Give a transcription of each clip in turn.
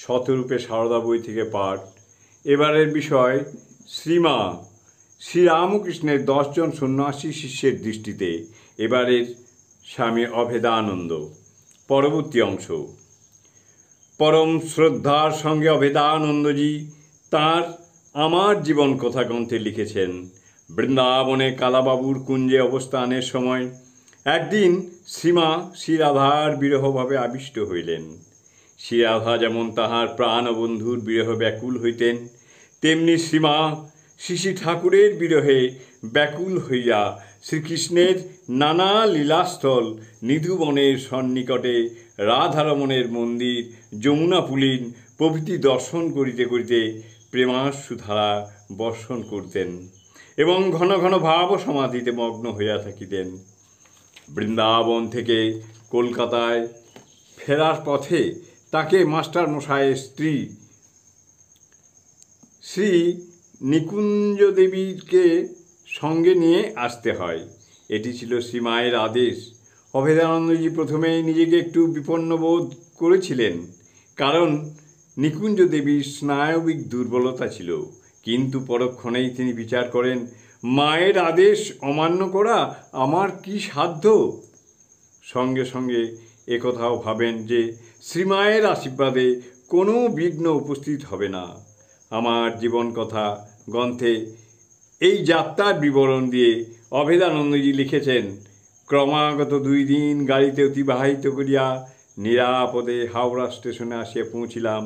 শতরূপে সারদা বই থেকে পাঠ। এবারের বিষয় শ্রীমা শ্রীরামকৃষ্ণের 10 জন সন্ন্যাসী শিষ্যের দৃষ্টিতে। এবারের স্বামী অভেদানন্দ। পরবর্তী অংশ। পরম শ্রদ্ধার সঙ্গে অভেদানন্দজি তাঁর আমার জীবন কথা গ্রন্থে লিখেছেন, বৃন্দাবনে কালাবাবুর কুঞ্জে অবস্থানের সময় একদিন শ্রীমা শ্রীরাধার বিরহভাবে আবিষ্ট হইলেন। শ্রীরাধা যেমন তাহার প্রাণবন্ধুর বিরহ ব্যাকুল হইতেন, তেমনি শ্রীমা শ্রী শ্রী ঠাকুরের বিরহে ব্যাকুল হইয়া শ্রীকৃষ্ণের নানা লীলাস্থল, নিধুবনের সন্নিকটে রাধারমণের মন্দির, যমুনা পুলিন প্রভৃতি দর্শন করিতে করিতে প্রেমাশ্রুধারা বর্ষণ করতেন এবং ঘন ঘন ভাব সমাধিতে মগ্ন হইয়া থাকিতেন। বৃন্দাবন থেকে কলকাতায় ফেরার পথে তাকে মাস্টার মশাইয়ের স্ত্রী শ্রী নিকুঞ্জদেবীকে সঙ্গে নিয়ে আসতে হয়। এটি ছিল শ্রীমায়ের আদেশ। অভেদানন্দজি প্রথমেই নিজেকে একটু বিপন্ন বোধ করেছিলেন, কারণ নিকুঞ্জদেবীর স্নায়বিক দুর্বলতা ছিল। কিন্তু পরক্ষণেই তিনি বিচার করেন, মায়ের আদেশ অমান্য করা আমার কি সাধ্য। সঙ্গে সঙ্গে একথাও ভাবেন যে শ্রীমায়ের আশীর্বাদে কোনো বিঘ্ন উপস্থিত হবে না। আমার জীবন কথা গ্রন্থে এই যাত্রার বিবরণ দিয়ে অভেদানন্দজি লিখেছেন, ক্রমাগত 2 দিন গাড়িতে অতিবাহিত করিয়া নিরাপদে হাওড়া স্টেশনে আসিয়া পৌঁছিলাম।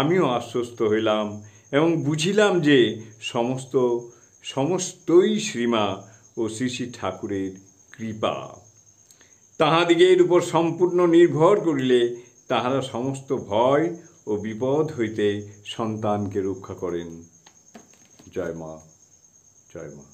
আমিও আশ্বস্ত হইলাম এবং বুঝিলাম যে সমস্তই শ্রীমা ও শ্রী শ্রী ঠাকুরের কৃপা। তাহাদিগের উপর সম্পূর্ণ নির্ভর করিলে তাহারা সমস্ত ভয় ও বিপদ হইতে সন্তানকে রক্ষা করেন। জয় মা, জয় মা।